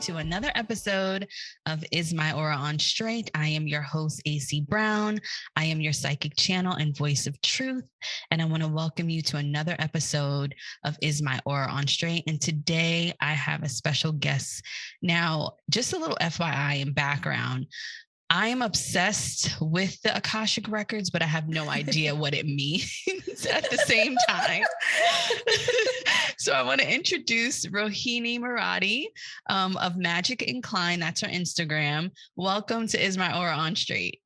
to another episode of Is My Aura on Straight? I am your host, AC Brown. I am your psychic channel and voice of truth. And I want to welcome you to another episode of Is My Aura on Straight? And today I have a special guest. Now, just a little FYI and background. I am obsessed with the Akashic records, but I have no idea what it means at the same time. So I want to introduce Rohini Moradi of Magic Incline. That's her Instagram. Welcome to Is My Aura on Straight.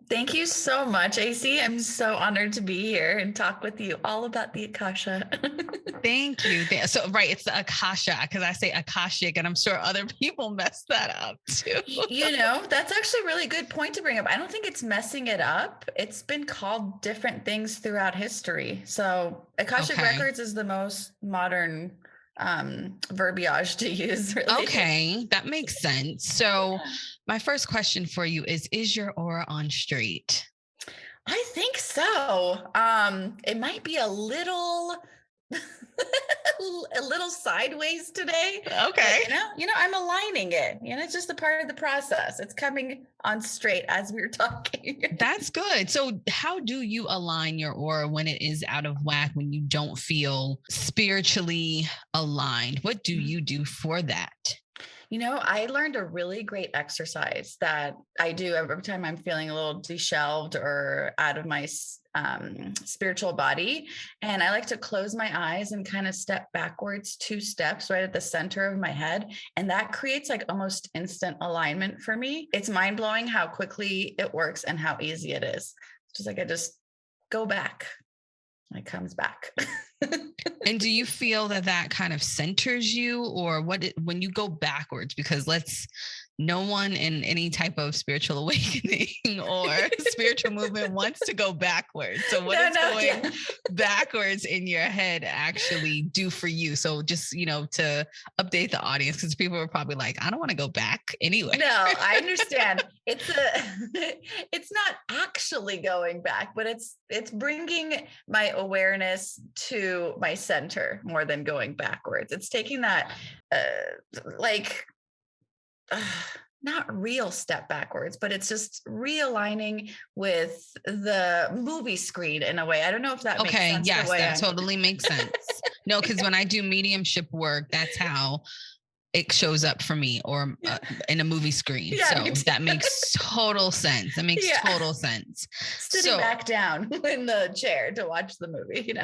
Thank you so much, AC. I'm so honored to be here and talk with you all about the Akasha. Thank you. So, right, it's the Akasha, because I say Akashic, and I'm sure other people mess that up too. You know, that's actually a really good point to bring up. I don't think it's messing it up. It's been called different things throughout history. So Akashic Records is the most modern verbiage to use, really. Okay, that makes sense. So my first question for you is your aura on straight? I think so. It might be a little sideways today. Okay. But, I'm aligning it. It's just a part of the process. It's coming on straight as we were talking. That's good. So how do you align your aura when it is out of whack, when you don't feel spiritually aligned? What do you do for that? I learned a really great exercise that I do every time I'm feeling a little disheveled or out of my spiritual body. And I like to close my eyes and kind of step backwards 2 steps right at the center of my head. And that creates like almost instant alignment for me. It's mind blowing how quickly it works and how easy it is. It's just like I just go back. It comes back. And do you feel that kind of centers you, or when you go backwards? Because no one in any type of spiritual awakening or spiritual movement wants to go backwards. So what is going backwards in your head actually do for you? So just, to update the audience, because people are probably like, I don't want to go back anyway. No, I understand. It's not actually going back, but it's bringing my awareness to my center more than going backwards. It's taking that, not real step backwards, but it's just realigning with the movie screen in a way. I don't know if that makes sense. Yes, that totally makes sense. No, because when I do mediumship work, that's how it shows up for me, or in a movie screen. Yeah, so that makes total sense. That makes total sense. Sitting back down in the chair to watch the movie,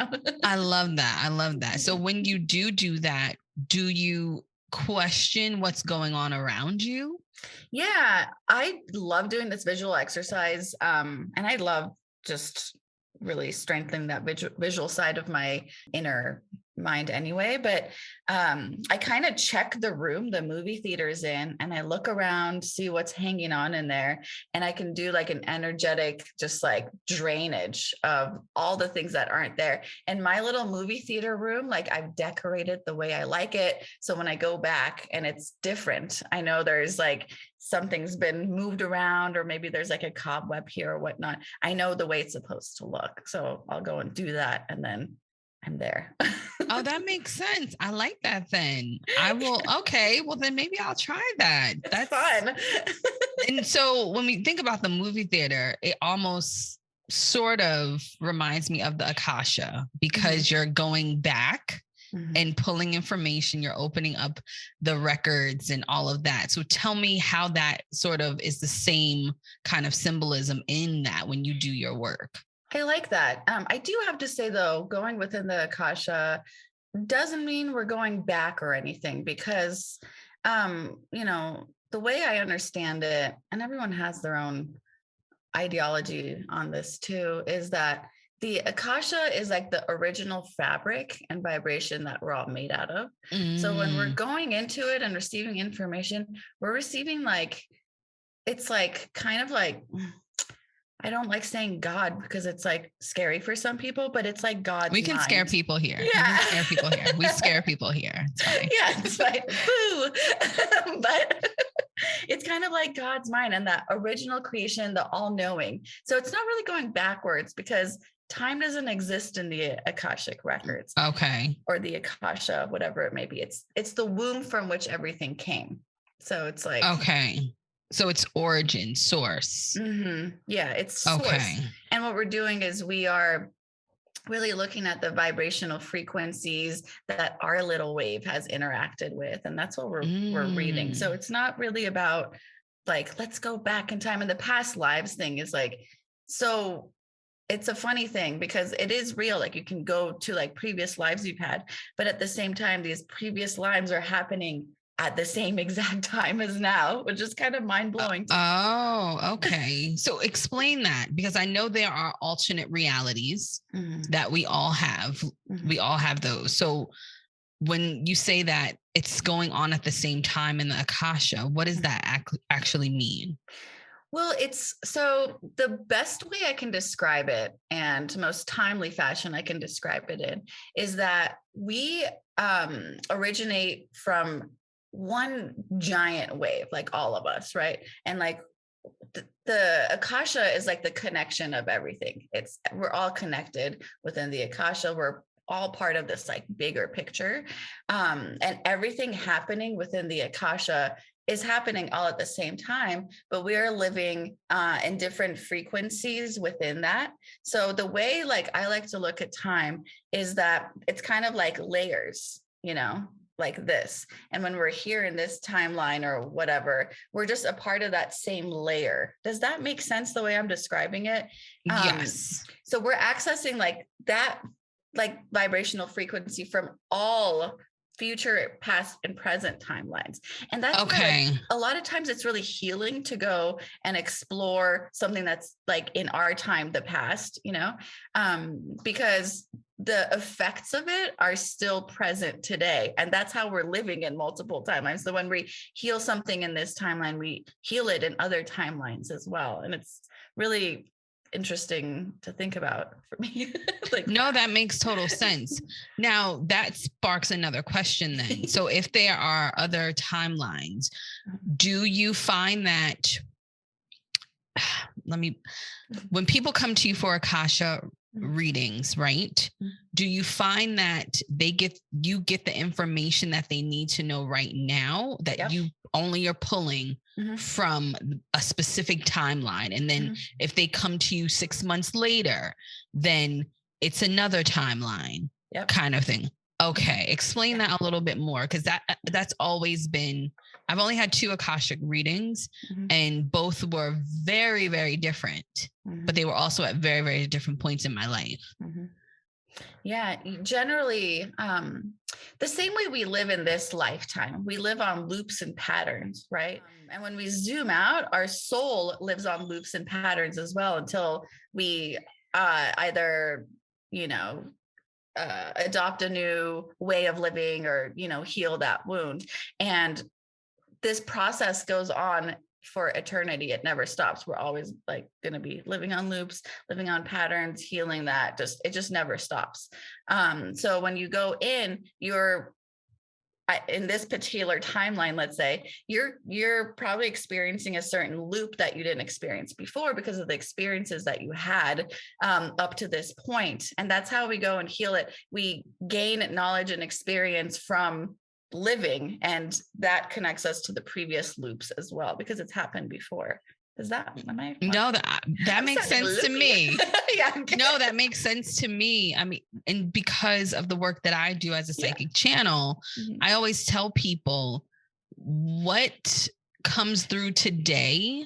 I love that. So when you do that, do you question what's going on around you? Yeah, I love doing this visual exercise. And I love just really strengthening that visual side of my inner mind anyway. But I kind of check the room the movie theater's in, and I look around, see what's hanging on in there. And I can do like an energetic, just like drainage of all the things that aren't there. And my little movie theater room, like I've decorated the way I like it. So when I go back and it's different, I know there's like something's been moved around, or maybe there's like a cobweb here or whatnot. I know the way it's supposed to look. So I'll go and do that, and then I'm there. Oh, that makes sense. I like that then. I will. Okay. Well, then maybe I'll try that. That's fun. And so when we think about the movie theater, it almost sort of reminds me of the Akasha, because you're going back and pulling information, you're opening up the records and all of that. So tell me how that sort of is the same kind of symbolism in that when you do your work. I like that. I do have to say, though, going within the Akasha doesn't mean we're going back or anything, because, the way I understand it, and everyone has their own ideology on this too, is that the Akasha is like the original fabric and vibration that we're all made out of. So when we're going into it and receiving information, we're receiving it's like kind of like, I don't like saying God because it's like scary for some people, but it's like God's We can mind. scare people here. Yeah. We scare people here. It's fine. Yeah, it's like, boo. But it's kind of like God's mind and that original creation, the all-knowing. So it's not really going backwards, because time doesn't exist in the Akashic records. Okay. Or the Akasha, whatever it may be. It's the womb from which everything came. So it's like, okay. So it's origin, source. yeah, it's source. Okay. And what we're doing is we are really looking at the vibrational frequencies that our little wave has interacted with, and that's what we're reading. So it's not really about like, let's go back in time. And the past lives thing is like, so it's a funny thing because it is real. Like you can go to like previous lives you've had, but at the same time, these previous lives are happening at the same exact time as now, which is kind of mind blowing. Oh, okay. So explain that, because I know there are alternate realities that we all have. We all have those. So when you say that it's going on at the same time in the Akasha, what does that actually mean? Well, it's so the best way I can describe it, and most timely fashion I can describe it in, is that we originate from one giant wave, like all of us, right? And like the Akasha is like the connection of everything. We're all connected within the Akasha. We're all part of this like bigger picture, and everything happening within the Akasha is happening all at the same time, but we are living in different frequencies within that. So the way like I like to look at time is that it's kind of like layers, like this. And when we're here in this timeline or whatever, we're just a part of that same layer. Does that make sense the way I'm describing it? Yes. So we're accessing like that, like vibrational frequency from all future, past, and present timelines. And that's okay. Why, like, a lot of times it's really healing to go and explore something that's like in our time, the past, because the effects of it are still present today. And that's how we're living in multiple timelines. So when we heal something in this timeline, we heal it in other timelines as well. And it's really interesting to think about for me. Like, no, that makes total sense. Now that sparks another question then. So if there are other timelines, do you find that when people come to you for Akasha readings, right? Do you find that you get the information that they need to know right now, that you only are pulling from a specific timeline? And then if they come to you 6 months later, then it's another timeline kind of thing. Okay. Explain that a little bit more, because that's always been, I've only had 2 Akashic readings and both were very, very different, but they were also at very, very different points in my life. Yeah, generally, the same way we live in this lifetime, we live on loops and patterns, right? And when we zoom out, our soul lives on loops and patterns as well until we either, adopt a new way of living or, heal that wound. And this process goes on for eternity. It never stops. We're always like going to be living on loops, living on patterns, healing that. It just never stops. So when you go in this particular timeline, let's say you're probably experiencing a certain loop that you didn't experience before because of the experiences that you had up to this point. And that's how we go and heal it. We gain knowledge and experience from living, and that connects us to the previous loops as well because it's happened before. Is that no, that makes sense to me. No, that makes sense to me. I mean, and because of the work that I do as a psychic channel, I always tell people what comes through today,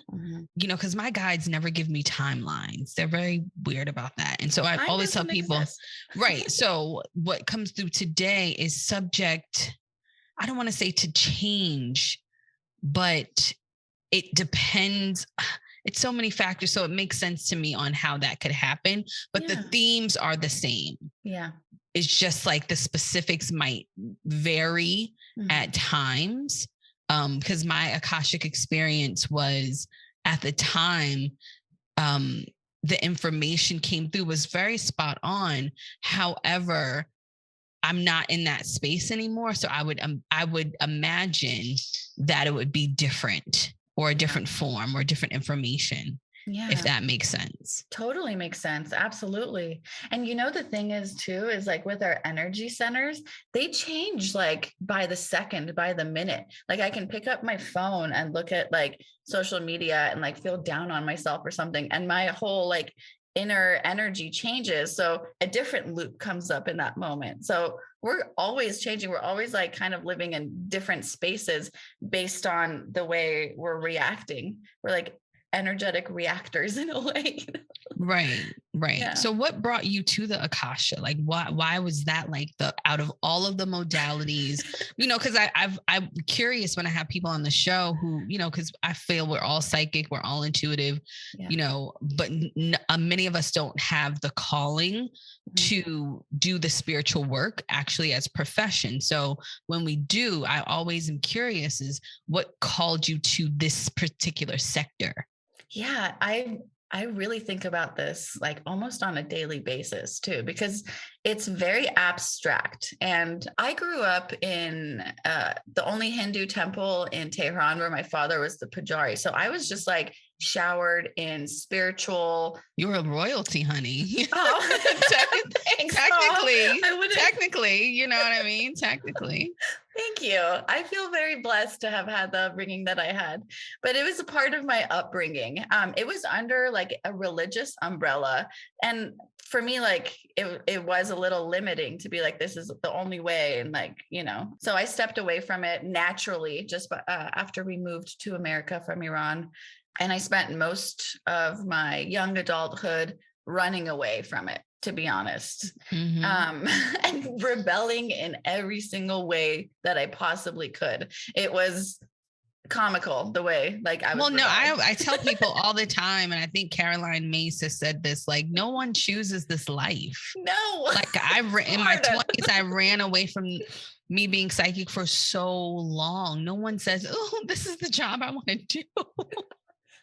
because my guides never give me timelines. They're very weird about that. And so I always tell people, right. So what comes through today is subject, I don't want to say to change, but it depends. It's so many factors. So it makes sense to me on how that could happen, but the themes are the same. Yeah. It's just like the specifics might vary at times. Because my Akashic experience was at the time, the information came through was very spot on. However, I'm not in that space anymore. So I would imagine that it would be different or a different form or different information. Yeah. if that makes sense. Totally makes sense. Absolutely. And the thing is too, is like with our energy centers, they change like by the second, by the minute. Like I can pick up my phone and look at like social media and like feel down on myself or something. And my whole like inner energy changes. So a different loop comes up in that moment. So we're always changing. We're always like kind of living in different spaces based on the way we're reacting. We're like energetic reactors in a way. Right. Yeah. So what brought you to the Akasha? Like why was that like the out of all of the modalities, because I'm curious when I have people on the show who, because I feel we're all psychic, we're all intuitive, but many of us don't have the calling to do the spiritual work actually as profession. So when we do, I always am curious is what called you to this particular sector? Yeah, I really think about this like almost on a daily basis too, because it's very abstract. And I grew up in the only Hindu temple in Tehran where my father was the pujari. So I was just like showered in spiritual. You're a royalty, honey. Oh, Technically, you know what I mean? Technically. Thank you. I feel very blessed to have had the upbringing that I had, but it was a part of my upbringing. It was under like a religious umbrella. And for me, like it was a little limiting to be like, this is the only way. And like, so I stepped away from it naturally just after we moved to America from Iran. And I spent most of my young adulthood running away from it, to be honest, and rebelling in every single way that I possibly could. It was comical the way like I was. Well, no, I tell people all the time, and I think Caroline Myss has said this, like, no one chooses this life. No. Like in my 20s, I ran away from me being psychic for so long. No one says, oh, this is the job I want to do.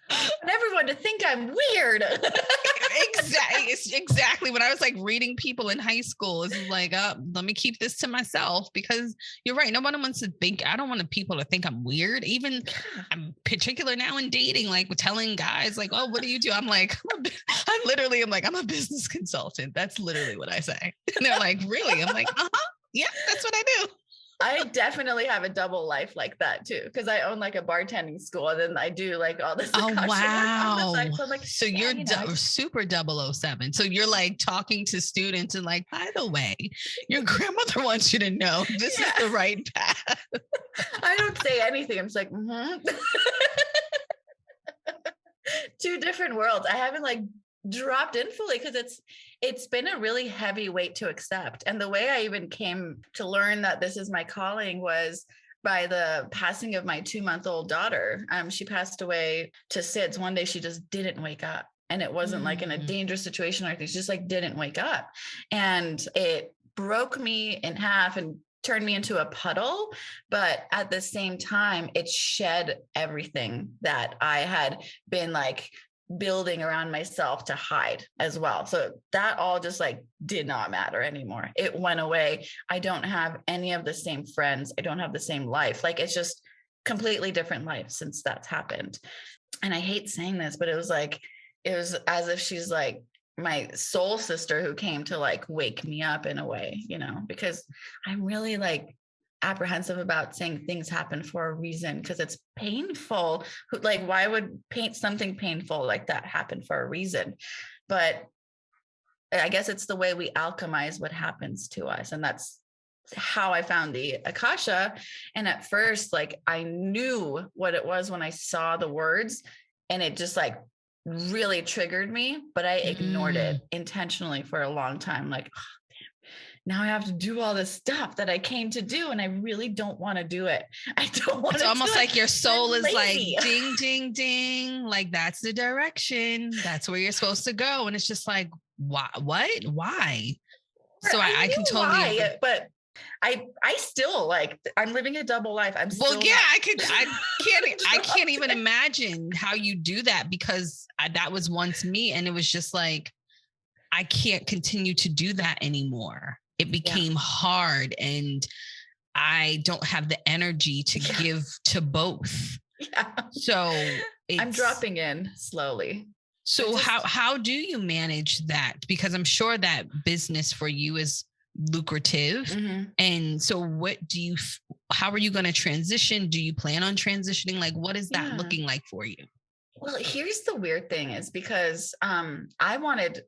And everyone to think I'm weird. Exactly. When I was like reading people in high school, it's like, let me keep this to myself, because you're right. Nobody wants to think, I don't want people to think I'm weird. Even I'm particular now in dating, like telling guys like, oh, what do you do? I'm like, I'm a business consultant. That's literally what I say. And they're like, really? I'm like, yeah, that's what I do. I definitely have a double life like that too, because I own like a bartending school, and then I do like all this. Oh wow! So, I'm like, so you're super 007. So you're like talking to students and like, by the way, your grandmother wants you to know this is the right path. I don't say anything. I'm just like, Two different worlds. I haven't like dropped in fully because it's been a really heavy weight to accept. And the way I even came to learn that this is my calling was by the passing of my 2-month-old daughter. She passed away to SIDS. One day she just didn't wake up, and it wasn't like in a dangerous situation or anything. She just like didn't wake up, and it broke me in half and turned me into a puddle. But at the same time, it shed everything that I had been like building around myself to hide as well. So that all just like did not matter anymore. It went away. I don't have any of the same friends. I don't have the same life. Like it's just completely different life since that's happened. And I hate saying this, but it was as if she's like my soul sister who came to like wake me up in a way, because I'm really like apprehensive about saying things happen for a reason, because it's painful. Like, why would something painful like that happen for a reason? But I guess it's the way we alchemize what happens to us. And that's how I found the Akasha. And at first, like, I knew what it was when I saw the words, and it just like really triggered me, but I ignored it intentionally for a long time. Like, now I have to do all this stuff that I came to do, and I really don't want to do it. I don't want to. It's almost like your soul is like ding, ding, ding. Like that's the direction. That's where you're supposed to go. And it's just like, why? What? Why? So I can totally. Why, but I still like, I'm living a double life. I can't even imagine how you do that, because that was once me, and it was just like, I can't continue to do that anymore. It became hard, and I don't have the energy to give to both. Yeah. So I'm dropping in slowly. So how do you manage that? Because I'm sure that business for you is lucrative. Mhm. And so how are you going to transition? Do you plan on transitioning? Like, what is that Yeah. looking like for you? Well, here's the weird thing is because I wanted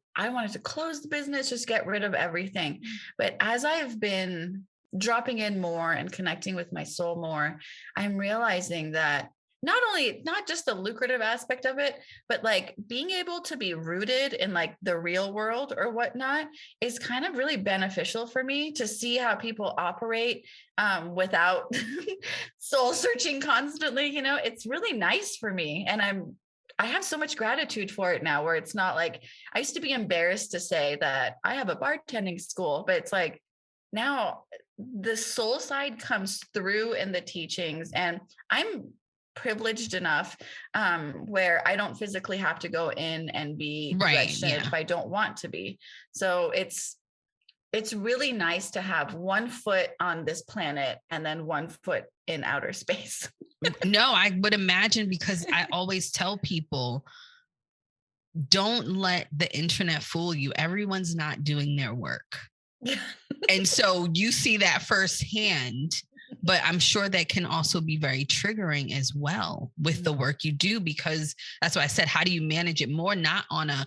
to close the business, just get rid of everything. But as I've been dropping in more and connecting with my soul more, I'm realizing that not just the lucrative aspect of it, but like being able to be rooted in like the real world or whatnot is kind of really beneficial for me to see how people operate without soul searching constantly. It's really nice for me. And I have so much gratitude for it now, where it's not like I used to be embarrassed to say that I have a bartending school, but it's like now the soul side comes through in the teachings, and I'm privileged enough where I don't physically have to go in and be Right. directed Yeah. if I don't want to be. So it's really nice to have one foot on this planet and then one foot in outer space. No, I would imagine, because I always tell people, don't let the internet fool you. Everyone's not doing their work. And so you see that firsthand, but I'm sure that can also be very triggering as well with the work you do, because that's why I said, how do you manage it more, not on a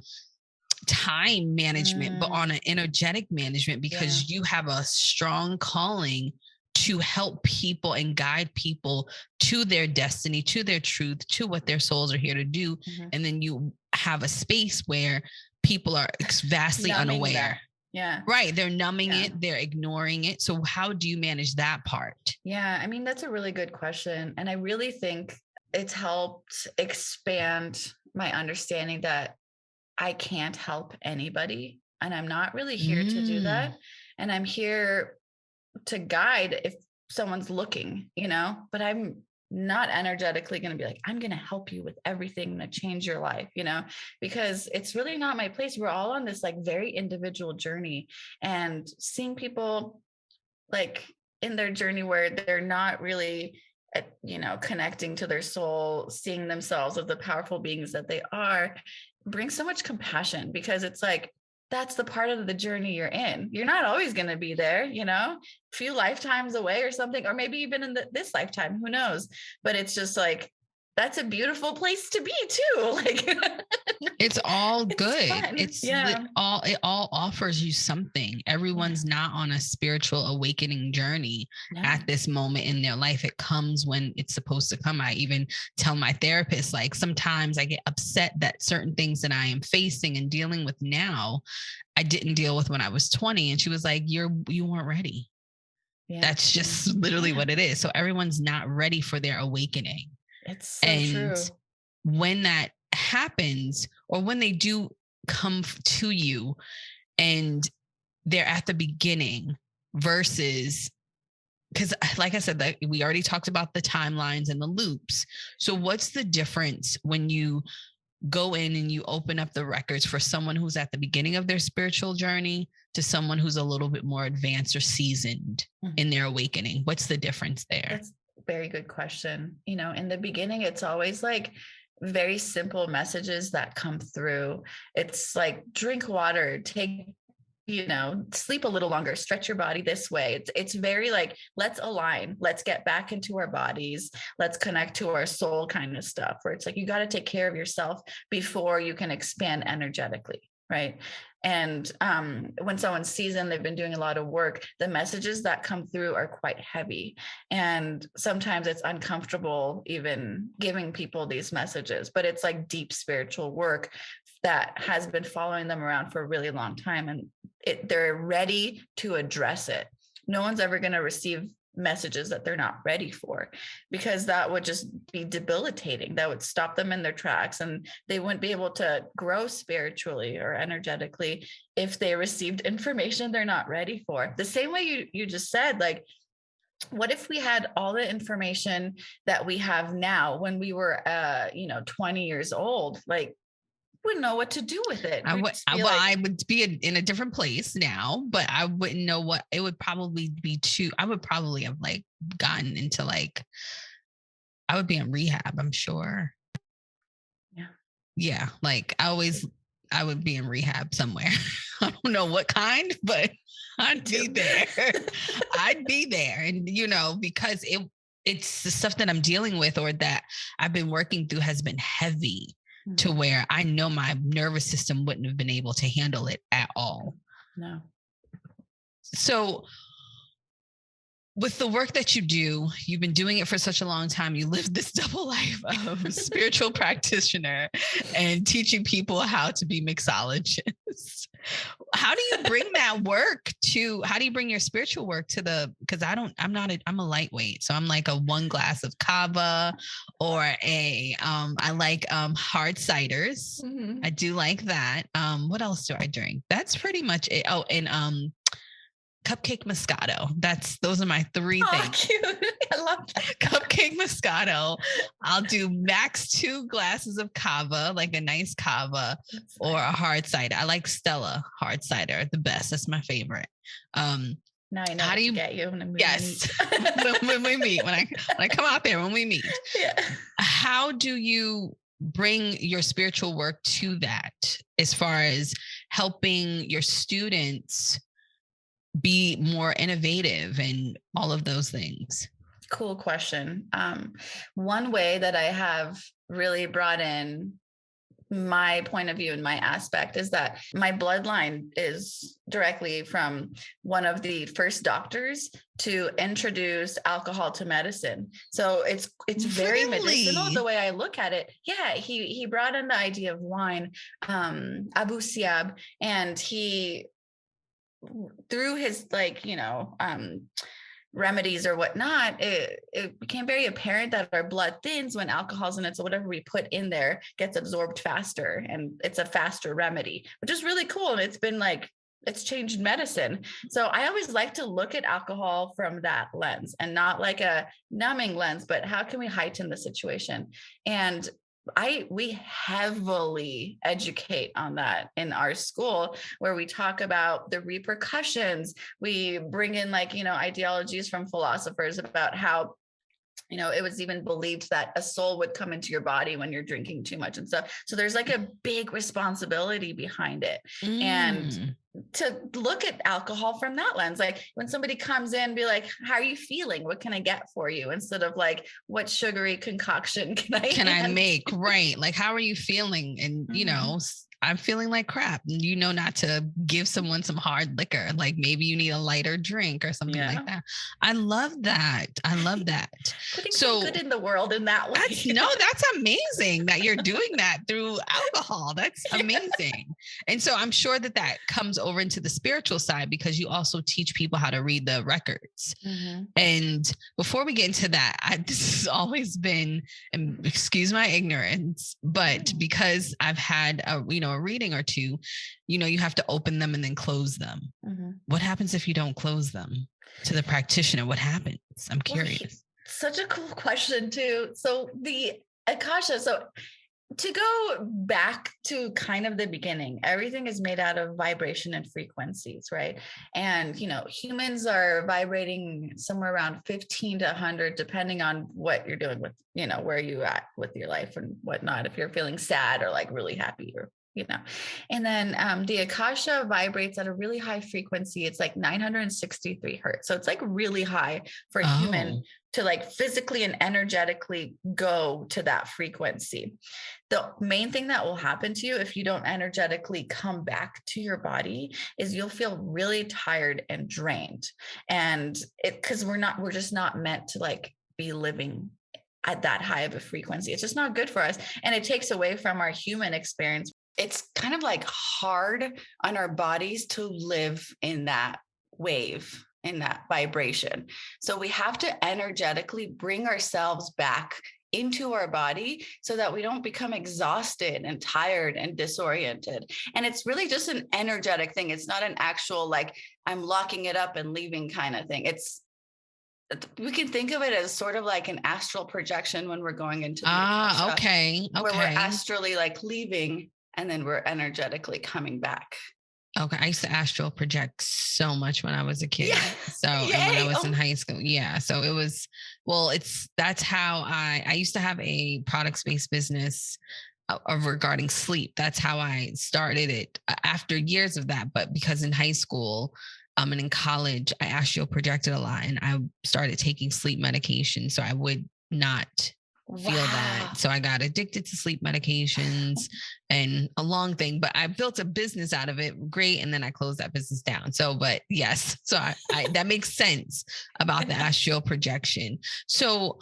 time management, but on an energetic management, because you have a strong calling to help people and guide people to their destiny, to their truth, to what their souls are here to do. And then you have a space where people are vastly Numbing unaware. that. Yeah. Right. They're numbing it. They're ignoring it. So how do you manage that part? Yeah. I mean, that's a really good question. And I really think it's helped expand my understanding that I can't help anybody, and I'm not really here to do that. And I'm here to guide if someone's looking, but I'm not energetically going to be like, I'm going to help you with everything to change your life, because it's really not my place. We're all on this like very individual journey, and seeing people like in their journey where they're not really connecting to their soul, seeing themselves as the powerful beings that they are, brings so much compassion, because it's like that's the part of the journey you're in. You're not always going to be there, a few lifetimes away or something, or maybe even in this lifetime, who knows. But it's just like that's a beautiful place to be too. Like it's all good. It all offers you something. Everyone's not on a spiritual awakening journey at this moment in their life. It comes when it's supposed to come. I even tell my therapist, like, sometimes I get upset that certain things that I am facing and dealing with now, I didn't deal with when I was 20. And she was like, you weren't ready. That's just literally what it is. So everyone's not ready for their awakening. It's so true. When that happens, or when they do come to you and they're at the beginning, versus, because like I said, that we already talked about the timelines and the loops. So what's the difference when you go in and you open up the records for someone who's at the beginning of their spiritual journey to someone who's a little bit more advanced or seasoned in their awakening? What's the difference there? That's a very good question. In the beginning, it's always like very simple messages that come through. It's like, drink water, sleep a little longer, stretch your body this way. It's very like, let's align, let's get back into our bodies, let's connect to our soul kind of stuff, where it's like, you got to take care of yourself before you can expand energetically. Right. And when someone's seasoned, they've been doing a lot of work, the messages that come through are quite heavy. And sometimes it's uncomfortable even giving people these messages, but it's like deep spiritual work that has been following them around for a really long time. And they're ready to address it. No one's ever going to receive messages that they're not ready for, because that would just be debilitating. That would stop them in their tracks, and they wouldn't be able to grow spiritually or energetically if they received information they're not ready for. The same way you just said, like, what if we had all the information that we have now when we were 20 years old? Like, wouldn't know what to do with it. I would be in a different place now, but I wouldn't know what it would probably be I would probably have like gotten into like, I would be in rehab, I'm sure. Yeah. Yeah. Like I would be in rehab somewhere. I don't know what kind, but I'd be there. I'd be there. And, because it's the stuff that I'm dealing with or that I've been working through has been heavy to where I know my nervous system wouldn't have been able to handle it at all. No. So with the work that you do, you've been doing it for such a long time. You live this double life of spiritual practitioner and teaching people how to be mixologists. How do you bring that work how do you bring your spiritual work because I'm a lightweight. So I'm like a 1 glass of kava or I like hard ciders. Mm-hmm. I do like that. What else do I drink? That's pretty much it. Oh, and cupcake Moscato. Those are my 3 things. Cute. I love that. Cupcake Moscato. I'll do max 2 glasses of kava, like a nice kava, or a hard cider. I like Stella hard cider, the best. That's my favorite. Now I know how do you get you when we meet. when we meet, when I come out there, when we meet. Yeah. How do you bring your spiritual work to that as far as helping your students be more innovative and all of those things? Cool question. One way that I have really brought in my point of view and my aspect is that my bloodline is directly from one of the first doctors to introduce alcohol to medicine. So it's very medicinal the way I look at it. Yeah, he brought in the idea of wine, Abu Siab, and he through his remedies or whatnot, it became very apparent that our blood thins when alcohol's in it. So whatever we put in there gets absorbed faster, and it's a faster remedy, which is really cool. And it's changed medicine. So I always like to look at alcohol from that lens and not like a numbing lens, but how can we heighten the situation? And we heavily educate on that in our school, where we talk about the repercussions. We bring in ideologies from philosophers about how, it was even believed that a soul would come into your body when you're drinking too much and stuff. So there's a big responsibility behind it. And to look at alcohol from that lens, like when somebody comes in, be like, how are you feeling? What can I get for you? Instead of what sugary concoction can I make? Right. Like, how are you feeling? And, I'm feeling like crap. Not to give someone some hard liquor. Like maybe you need a lighter drink or something like that. I love that. Putting some good in the world in that way. That's amazing that you're doing that through alcohol. That's amazing. And so I'm sure that comes over into the spiritual side, because you also teach people how to read the records. Mm-hmm. And before we get into that, this has always been, and excuse my ignorance, but because I've had a reading or two, you have to open them and then close them. Mm-hmm. What happens if you don't close them to the practitioner? What happens? I'm curious. Such a cool question too. So the Akasha, to go back to kind of the beginning, everything is made out of vibration and frequencies, right? And, humans are vibrating somewhere around 15 to 100, depending on what you're doing with, where you at with your life and whatnot. If you're feeling sad or really happy or and then the Akasha vibrates at a really high frequency. It's 963 hertz. So it's really high for a human to physically and energetically go to that frequency. The main thing that will happen to you if you don't energetically come back to your body is you'll feel really tired and drained. And because we're just not meant to be living at that high of a frequency. It's just not good for us. And it takes away from our human experience. It's kind of hard on our bodies to live in that wave, in that vibration. So we have to energetically bring ourselves back into our body so that we don't become exhausted and tired and disoriented. And it's really just an energetic thing. It's not an actual, I'm locking it up and leaving kind of thing. We can think of it as sort of like an astral projection when we're going into okay. Where we're astrally leaving, and then we're energetically coming back. Okay. I used to astral project so much when I was a kid. Yeah. So and when I was in high school. Yeah. So it was, that's how I used to have a products-based business regarding sleep. That's how I started it after years of that. But because in high school, and in college, I astral projected a lot, and I started taking sleep medication so I would not feel that. Wow. So I got addicted to sleep medications and a long thing, but I built a business out of it. Great. And then I closed that business down. So, but yes, so I that makes sense about the astral projection. So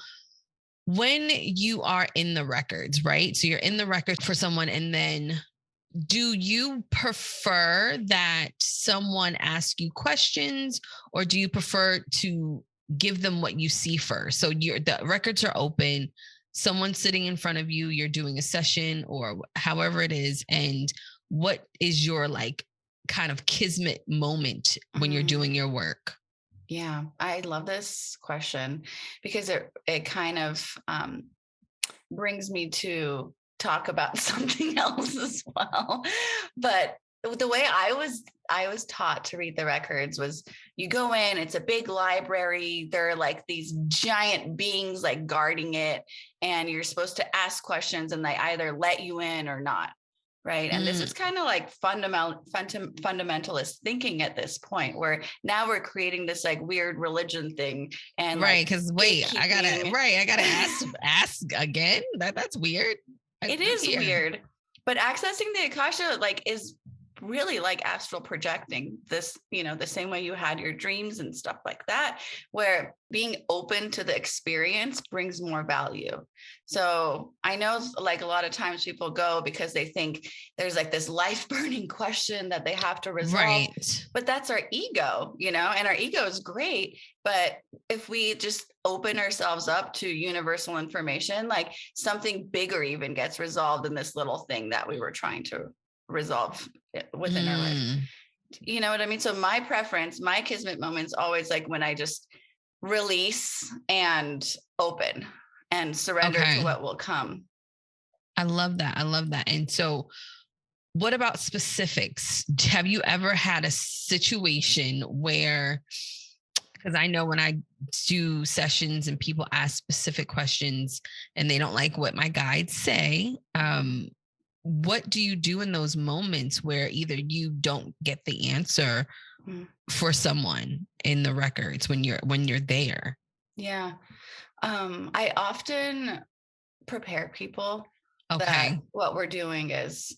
when you are in the records, right? So you're in the record for someone, and then do you prefer that someone ask you questions, or do you prefer to give them what you see first? So the records are open, someone's sitting in front of you, you're doing a session or however it is, and what is your like kind of kismet moment when you're doing your work? Yeah, I love this question because it kind of brings me to talk about something else as well. But the way I was taught to read the records was you go in, it's a big library, there are like these giant beings like guarding it, and you're supposed to ask questions and they either let you in or not. Right. And this is kind of like fundamentalist thinking at this point, where now we're creating this like weird religion thing. And Right, like because wait, I gotta gatekeeping. ask again. That's weird. It I'm is here. weird, but accessing the Akasha like is really like astral projecting this, the same way you had your dreams and stuff like that, where being open to the experience brings more value. So I know like a lot of times people go because they think there's like this life burning question that they have to resolve. Right. But that's our ego, and our ego is great. But if we just open ourselves up to universal information, like something bigger even gets resolved in this little thing that we were trying to resolve within our life. You know what I mean? So my preference, my kismet moment's always like when I just release and open and surrender to what will come. I love that. I love that. And so what about specifics? Have you ever had a situation where, because I know when I do sessions and people ask specific questions and they don't like what my guides say, what do you do in those moments where either you don't get the answer for someone in the records when you're there? Yeah. I often prepare people that what we're doing is,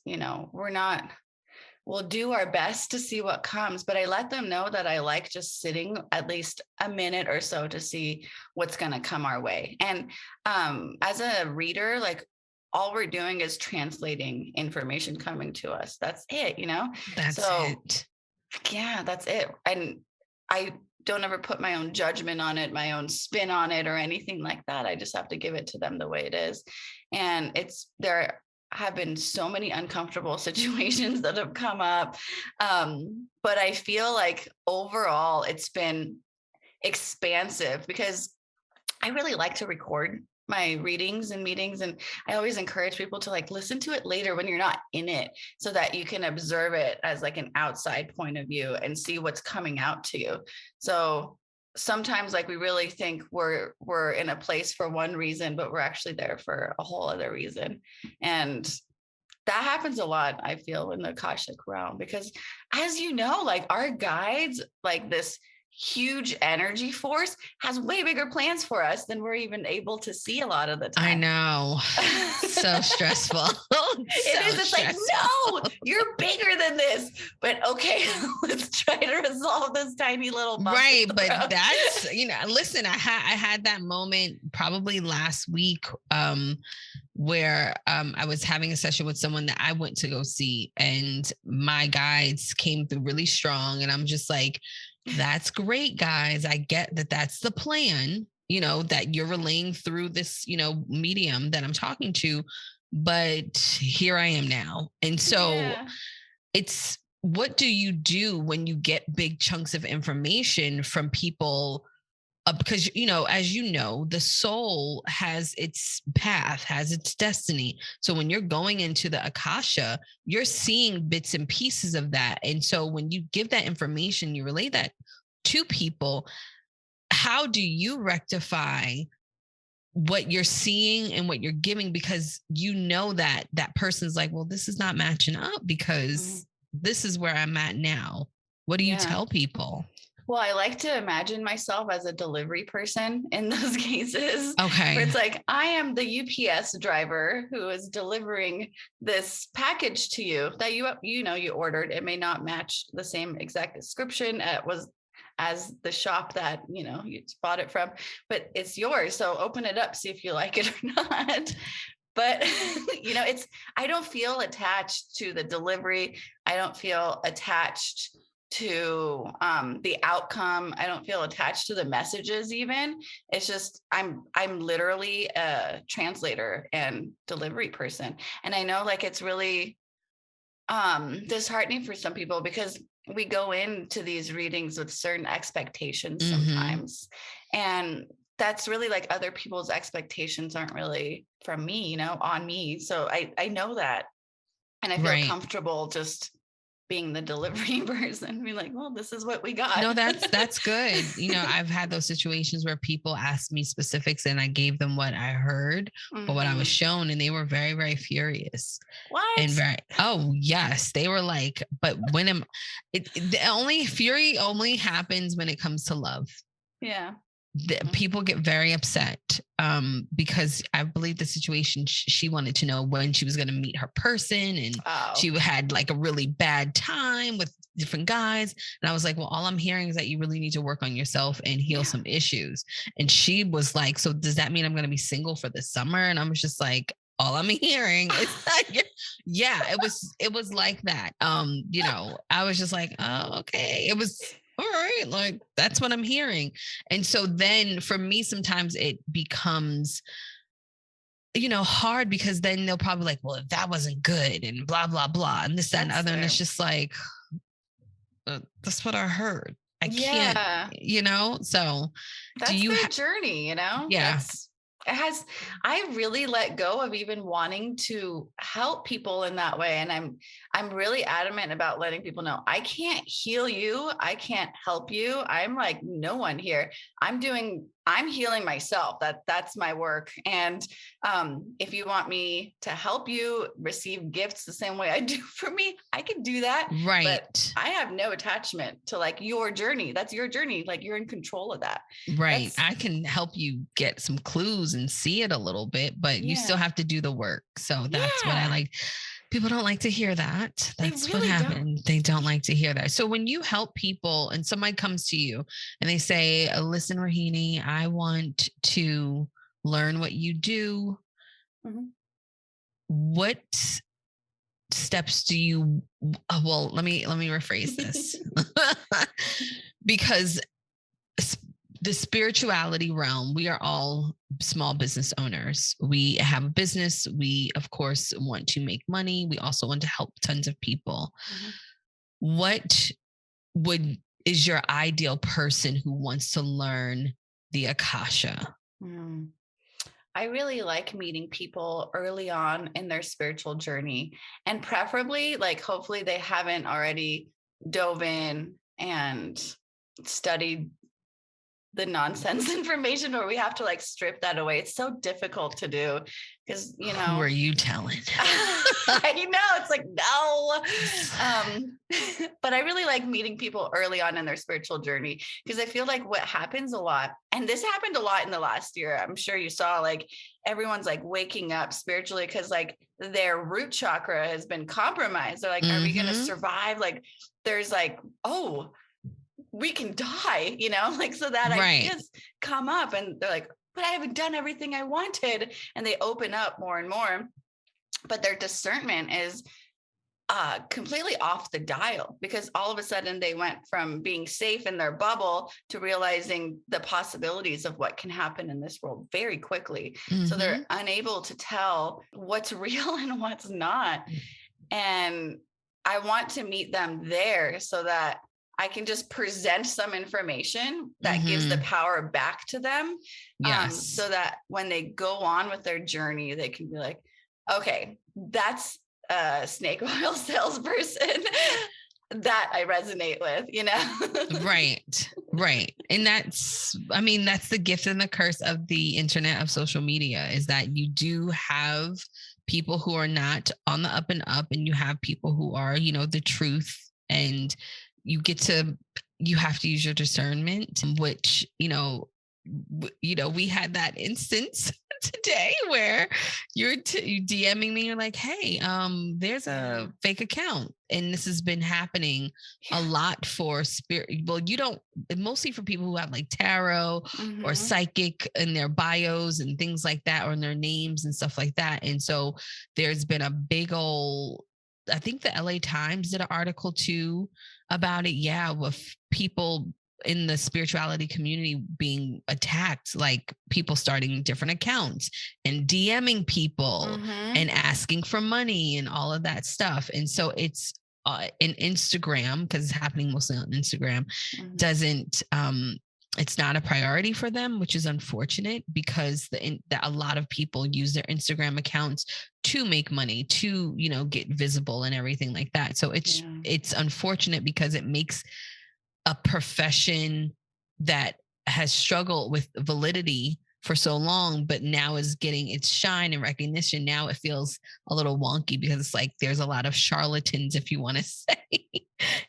we'll do our best to see what comes, but I let them know that I like just sitting at least a minute or so to see what's going to come our way. And as a reader, like all we're doing is translating information coming to us. That's it, That's it. Yeah, that's it. And I don't ever put my own judgment on it, my own spin on it, or anything like that. I just have to give it to them the way it is. And there have been so many uncomfortable situations that have come up. But I feel like overall it's been expansive because I really like to record my readings and meetings. And I always encourage people to like listen to it later when you're not in it so that you can observe it as like an outside point of view and see what's coming out to you. So sometimes like we really think we're in a place for one reason, but we're actually there for a whole other reason. And that happens a lot, I feel, in the Akashic realm, because as you know, like our guides, like this huge energy force has way bigger plans for us than we're even able to see a lot of the time. I know. So stressful. It is. It's stressful. Like, no, you're bigger than this. But okay, let's try to resolve this tiny little bump. Right. But that's, listen, I had that moment probably last week where I was having a session with someone that I went to go see, and my guides came through really strong. And I'm just like, that's great, guys. I get that that's the plan, that you're relaying through this, medium that I'm talking to. But here I am now. And so it's, what do you do when you get big chunks of information from people? Because, as you know, the soul has its path, has its destiny. So when you're going into the Akasha, you're seeing bits and pieces of that. And so when you give that information, you relay that to people, how do you rectify what you're seeing and what you're giving, because you know that that person's like, well, this is not matching up because this is where I'm at now. What do you tell people? Well, I like to imagine myself as a delivery person in those cases. Okay. Where it's like, I am the UPS driver who is delivering this package to you that you ordered. It may not match the same exact description as the shop that, you bought it from, but it's yours. So open it up, see if you like it or not. But, I don't feel attached to the delivery. I don't feel attached to the outcome. I don't feel attached to the messages even. It's just, I'm literally a translator and delivery person. And I know like it's really disheartening for some people because we go into these readings with certain expectations sometimes. And that's really like other people's expectations aren't really from me, on me. So I know that. And I feel comfortable just being the delivery person, be like, well, this is what we got. No, that's good. I've had those situations where people asked me specifics and I gave them what I heard or what I was shown, and they were very, very furious. What? And yes, they were like, but when the only fury only happens when it comes to love. Yeah. People get very upset because I believe the situation, she wanted to know when she was going to meet her person, and she had like a really bad time with different guys. And I was like, well, all I'm hearing is that you really need to work on yourself and heal some issues. And she was like, so does that mean I'm going to be single for the summer? And I was just like, all I'm hearing is that it was like that. I was just like, oh, okay. It was all right, like that's what I'm hearing. And so then for me, sometimes it becomes, hard, because then they'll probably like, well, if that wasn't good and blah, blah, blah, and this, that, and other. And it's just like, that's what I heard. I can't, so that's do you their journey, Yeah. I really let go of even wanting to help people in that way. And I'm really adamant about letting people know I can't heal you. I can't help you. I'm like no one here. I'm healing myself. That's my work. And if you want me to help you receive gifts the same way I do for me, I can do that. Right. But I have no attachment to like your journey. That's your journey. Like you're in control of that. Right. I can help you get some clues and see it a little bit, but you still have to do the work. So that's what I like. People don't like to hear that. That's really what happened. They don't like to hear that. So when you help people and somebody comes to you and they say, listen, Rohini, I want to learn what you do. What steps do you, well, let me rephrase this because the spirituality realm, we are all small business owners. We have a business. We, of course, want to make money. We also want to help tons of people. What is your ideal person who wants to learn the Akasha? I really like meeting people early on in their spiritual journey, and preferably, like, hopefully they haven't already dove in and studied the nonsense information, or we have to like strip that away. It's so difficult to do because, Who are you telling? I know, it's like, no. But I really like meeting people early on in their spiritual journey, because I feel like what happens a lot, and this happened a lot in the last year, I'm sure you saw, like everyone's like waking up spiritually because like their root chakra has been compromised. They're like, are we going to survive? Like there's like, we can die, like, so that ideas come up and they're like, but I haven't done everything I wanted. And they open up more and more, but their discernment is completely off the dial, because all of a sudden they went from being safe in their bubble to realizing the possibilities of what can happen in this world very quickly. So they're unable to tell what's real and what's not. And I want to meet them there so that I can just present some information that gives the power back to them. So that when they go on with their journey, they can be like, okay, that's a snake oil salesperson that I resonate with, Right. Right. And that's the gift and the curse of the internet, of social media, is that you do have people who are not on the up and up, and you have people who are, the truth. And you have to use your discernment, which, we had that instance today where you DMing me, you're like, hey, there's a fake account, and this has been happening a lot for spirit. Well, you don't, mostly for people who have like tarot or psychic in their bios and things like that, or in their names and stuff like that. And so there's been a big old, I think the LA Times did an article too about it. Yeah, with people in the spirituality community being attacked, like people starting different accounts and DMing people and asking for money and all of that stuff. And so it's in Instagram, because it's happening mostly on Instagram, doesn't it's not a priority for them, which is unfortunate, because a lot of people use their Instagram accounts to make money, to get visible and everything like that. So it's unfortunate, because it makes a profession that has struggled with validity for so long, but now is getting its shine and recognition. Now it feels a little wonky, because it's like there's a lot of charlatans, if you want to say,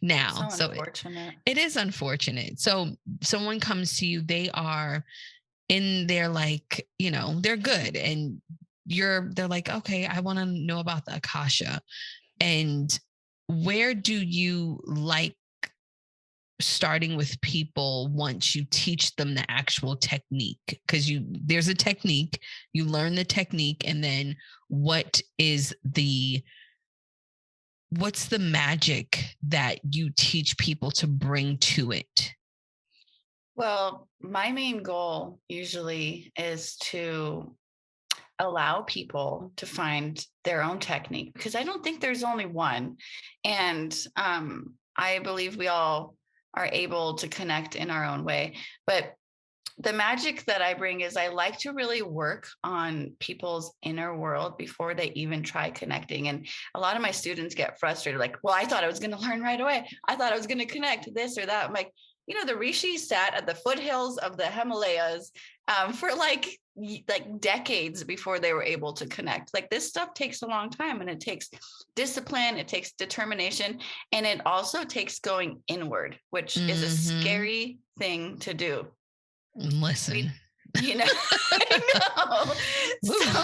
now. So unfortunate. It is unfortunate. So someone comes to you, they are in their, like, they're good, and they're like, okay, I want to know about the Akasha. And where do you like starting with people once you teach them the actual technique? Because there's a technique, you learn the technique, and then what's the magic that you teach people to bring to it? Well, my main goal usually is to allow people to find their own technique, because I don't think there's only one. And I believe we all are able to connect in our own way. But the magic that I bring is I like to really work on people's inner world before they even try connecting. And a lot of my students get frustrated, like, well, I thought I was going to learn right away. I thought I was going to connect this or that. I'm like, the rishis sat at the foothills of the Himalayas for like decades before they were able to connect. Like, this stuff takes a long time, and it takes discipline, it takes determination, and it also takes going inward, which is a scary thing to do. Listen, I know. So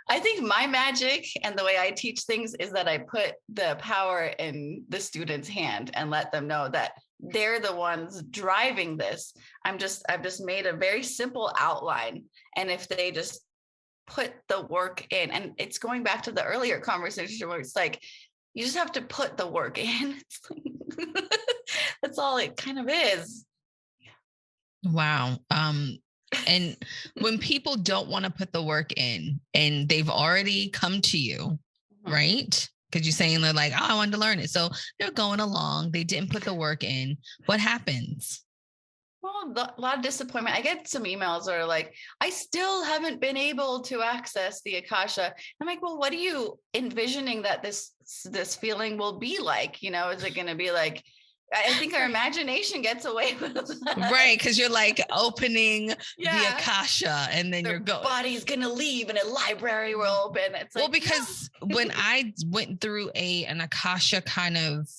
I think my magic and the way I teach things is that I put the power in the student's hand and let them know that they're the ones driving this. I've just made a very simple outline. And if they just put the work in, and it's going back to the earlier conversation where it's like, you just have to put the work in. It's like, that's all it kind of is. Wow. And when people don't want to put the work in, and they've already come to you, right? Because you're saying they're like, oh, I wanted to learn it. So they're going along. They didn't put the work in. What happens? Well, a lot of disappointment. I get some emails that are like, I still haven't been able to access the Akasha. I'm like, well, what are you envisioning that this feeling will be like? Is it going to be like, I think our imagination gets away with that. Right, because you're like opening the Akasha, and then your body's gonna leave and a library will open. It's like, well, because when I went through an Akasha kind of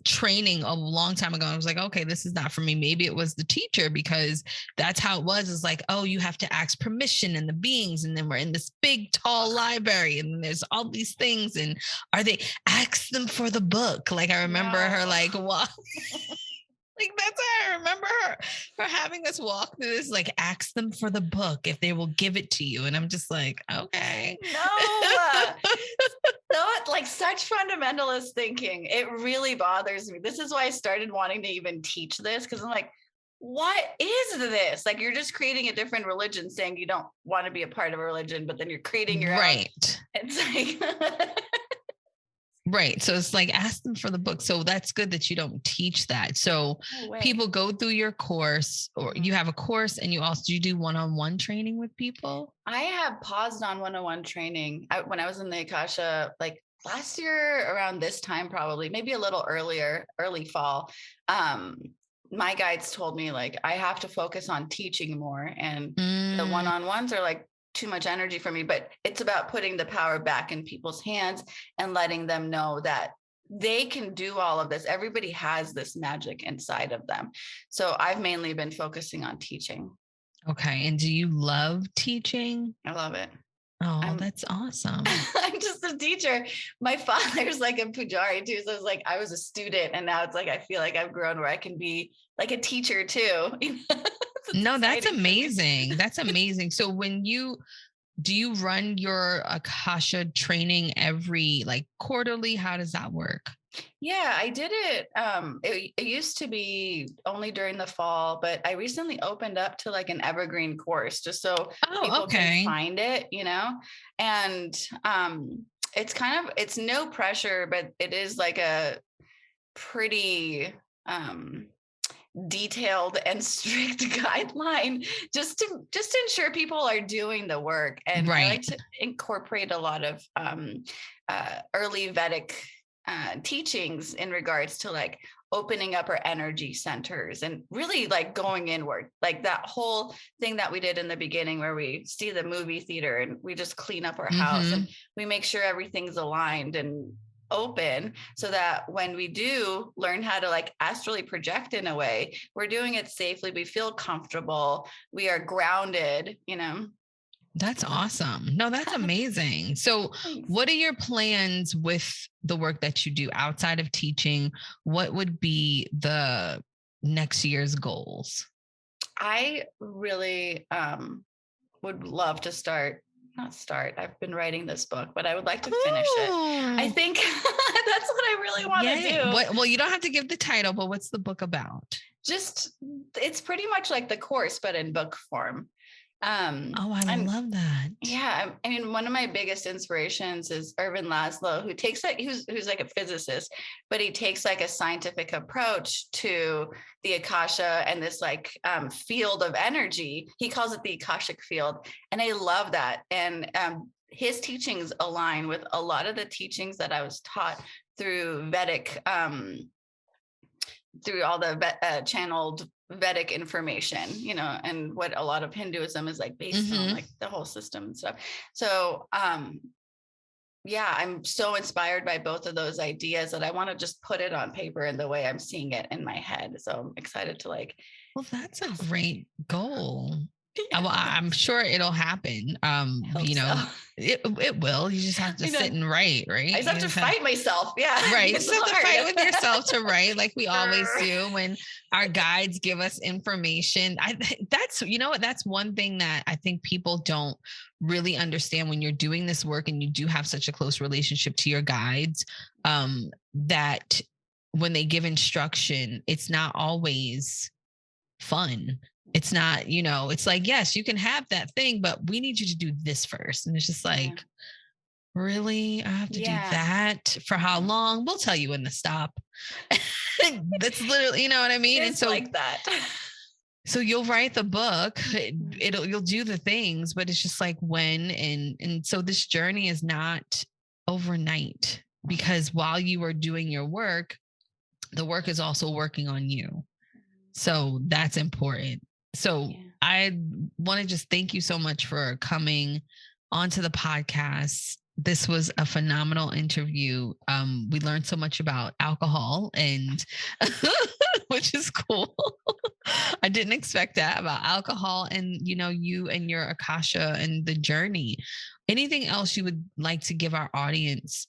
training a long time ago, I was like, okay, this is not for me. Maybe it was the teacher, because that's how it was. It's like, oh, you have to ask permission and the beings, and then we're in this big tall library, and then there's all these things, and ask them for the book. Like, I remember her like, what? Like, that's how I remember her having us walk through this, like, ask them for the book if they will give it to you. And I'm just like, okay. No. So like, such fundamentalist thinking. It really bothers me. This is why I started wanting to even teach this, because I'm like, what is this? Like, you're just creating a different religion, saying you don't want to be a part of a religion, but then you're creating your own. It's like... Right. So it's like, ask them for the book. So that's good that you don't teach that. So people go through your course, or you have a course, and do you do one-on-one training with people? I have paused on one-on-one training when I was in the Akasha, like last year around this time, probably maybe a little earlier, early fall. my guides told me like I have to focus on teaching more, and the Mm, one-on-ones are like too much energy for me, but it's about putting the power back in people's hands and letting them know that they can do all of this. Everybody has this magic inside of them. So I've mainly been focusing on teaching. okay. And do you love teaching? I love it. Oh, I'm that's awesome. I'm just a teacher. My father's like a pujari too. So it's like I was a student, and now it's like I feel like I've grown where I can be like a teacher too. It's No, that's exciting for me. amazing. That's amazing. So do you run your Akasha training every like quarterly? How does that work? Yeah, I did it. It used to be only during the fall, but I recently opened up to like an evergreen course just so Oh, people can okay. find it, and it's no pressure, but it is like a pretty um detailed and strict guideline just to ensure people are doing the work. And I like Right. to incorporate a lot of early Vedic teachings in regards to like opening up our energy centers and really like going inward, like that whole thing that we did in the beginning where we see the movie theater and we just clean up our house and Mm-hmm. we make sure everything's aligned and open, so that when we do learn how to like astrally project in a way, we're doing it safely, we feel comfortable, we are grounded. That's awesome. No, that's amazing. So, Thanks. what are your plans with the work that you do outside of teaching? What would be the next year's goals? I really would love to not start. I've been writing this book, but I would like to finish it. I Oh, think that's what I really want to yay. do. Well, you don't have to give the title, but what's the book about? Just it's pretty much like the course, but in book form. Oh, I And love that. yeah, I mean, one of my biggest inspirations is Irvin Laszlo, who takes like who's like a physicist, but he takes like a scientific approach to the Akasha and this like field of energy. He calls it the Akashic field, and I love that. And his teachings align with a lot of the teachings that I was taught through Vedic, through all the channeled Vedic information, and what a lot of Hinduism is like based on, Mm-hmm. like the whole system and stuff. So, yeah, I'm so inspired by both of those ideas that I want to just put it on paper in the way I'm seeing it in my head. So I'm excited to like, Well, that's a great goal. yeah, Well, I'm sure it'll happen. I hope so. It will. You just have to I know. sit and write, I right? just have to fight myself. Yeah, Right. You it's just have to fight with hard. yourself to write, like we always do when our guides give us information. That's, you know what, that's one thing that I think people don't really understand when you're doing this work and you do have such a close relationship to your guides, that when they give instruction, it's not always fun. It's not, it's like, yes, you can have that thing, but we need you to do this first. And it's just Yeah. like, really? I have to do Yeah. that for how long? We'll tell you when to stop. That's literally, you know what I mean? And It's like that. so you'll write the book, you'll do the things, but it's just like when, and so this journey is not overnight, because while you are doing your work, the work is also working on you. So that's important. So Yeah. I want to just thank you so much for coming onto the podcast. This was a phenomenal interview. We learned so much about alcohol, and which is cool. I didn't expect that about alcohol and, you and your Akasha and the journey. Anything else you would like to give our audience,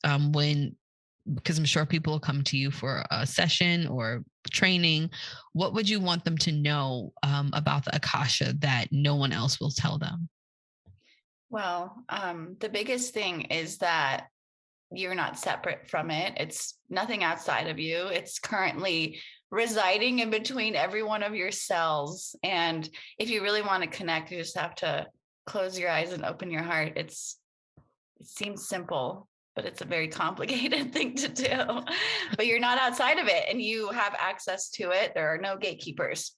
because I'm sure people will come to you for a session or training. What would you want them to know about the Akasha that no one else will tell them? Well, the biggest thing is that you're not separate from it. It's nothing outside of you. It's currently residing in between every one of your cells. And if you really want to connect, you just have to close your eyes and open your heart. It seems simple, but it's a very complicated thing to do. But you're not outside of it and you have access to it. There are no gatekeepers.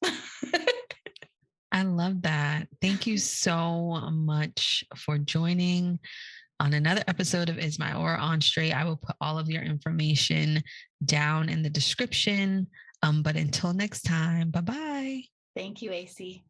I love that. Thank you so much for joining on another episode of Is My Aura on Straight. I will put all of your information down in the description. But until next time, bye-bye. Thank you, AC.